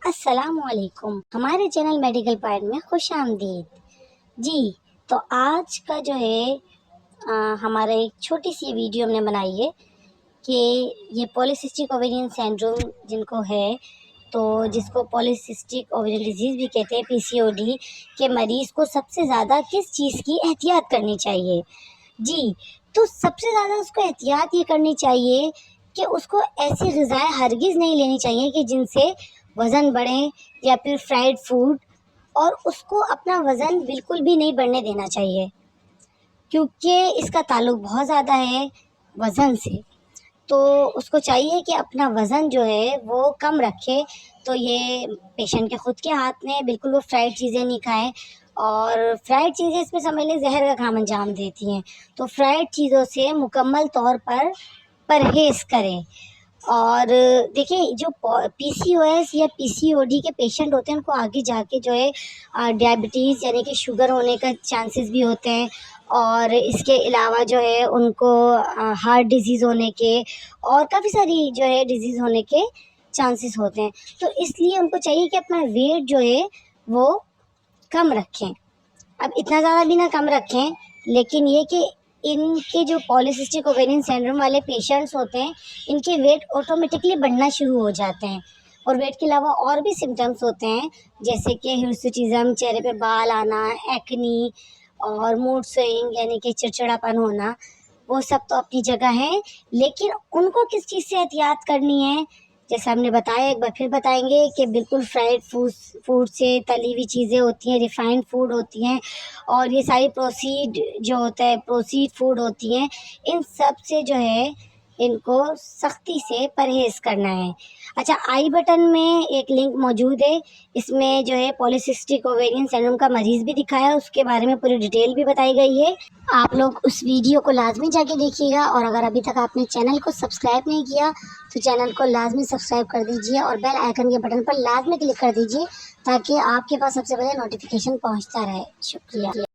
السلام علیکم، ہمارے چینل میڈیکل پوائنٹ میں خوش آمدید جی۔ تو آج کا جو ہے ہمارا ایک چھوٹی سی ویڈیو ہم نے بنائی ہے کہ یہ پولیسسٹک اوویرین سینڈروم جن کو ہے، تو جس کو پولیسسٹک اوویرین ڈیزیز بھی کہتے ہیں، PCOD کے مریض کو سب سے زیادہ کس چیز کی احتیاط کرنی چاہیے جی؟ تو سب سے زیادہ اس کو احتیاط یہ کرنی چاہیے کہ اس کو ایسی غذائیں ہرگز نہیں لینی چاہیے کہ جن سے وزن بڑھے، یا پھر فرائیڈ فوڈ، اور اس کو اپنا وزن بالکل بھی نہیں بڑھنے دینا چاہیے، کیونکہ اس کا تعلق بہت زیادہ ہے وزن سے۔ تو اس کو چاہیے کہ اپنا وزن جو ہے وہ کم رکھے۔ تو یہ پیشنٹ کے خود کے ہاتھ میں، بالکل وہ فرائیڈ چیزیں نہیں کھائیں، اور فرائیڈ چیزیں اس میں سمجھ لیں زہر کا کام انجام دیتی ہیں، تو فرائیڈ چیزوں سے مکمل طور پر پرہیز کریں۔ اور دیکھیں، جو PCOS یا PCOD کے پیشنٹ ہوتے ہیں ان کو آگے جا کے جو ہے ڈائبٹیز یعنی کہ شوگر ہونے کا چانسز بھی ہوتے ہیں، اور اس کے علاوہ جو ہے ان کو ہارٹ ڈیزیز ہونے کے اور کافی ساری جو ہے ڈیزیز ہونے کے چانسز ہوتے ہیں۔ تو اس لیے ان کو چاہیے کہ اپنا ویٹ جو ہے وہ کم رکھیں۔ اب اتنا زیادہ بھی نہ کم رکھیں، لیکن یہ کہ ان کے جو پولیسسٹک اوویرین سینڈروم والے پیشنٹس ہوتے ہیں، ان کے ویٹ آٹومیٹکلی بڑھنا شروع ہو جاتے ہیں، اور ویٹ کے علاوہ اور بھی سمٹمس ہوتے ہیں، جیسے کہ ہرسوٹیزم، چہرے پہ بال آنا، ایکنی، اور موڈ سوئنگ یعنی کہ چڑچڑا پن ہونا۔ وہ سب تو اپنی جگہ ہیں، لیکن ان کو کس چیز سے احتیاط کرنی ہے، جیسے ہم نے بتایا، ایک بار پھر بتائیں گے کہ بالکل فرائیڈ فوڈ سے، تلی ہوئی چیزیں ہوتی ہیں، ریفائنڈ فوڈ ہوتی ہیں، اور یہ ساری پروسیڈ فوڈ ہوتی ہیں، ان سب سے جو ہے ان کو سختی سے پرہیز کرنا ہے۔ اچھا، آئی بٹن میں ایک لنک موجود ہے، اس میں جو ہے پولیسسٹک اوویرین سینڈروم کا مریض بھی دکھایا ہے، اس کے بارے میں پوری ڈیٹیل بھی بتائی گئی ہے۔ آپ لوگ اس ویڈیو کو لازمی جا کے دیکھیے گا، اور اگر ابھی تک آپ نے چینل کو سبسکرائب نہیں کیا تو چینل کو لازمی سبسکرائب کر دیجیے، اور بیل آئیکن کے بٹن پر لازمی کلک کر دیجیے، تاکہ آپ کے پاس سب سے پہلے نوٹیفیکیشن پہنچتا رہے۔ شکریہ۔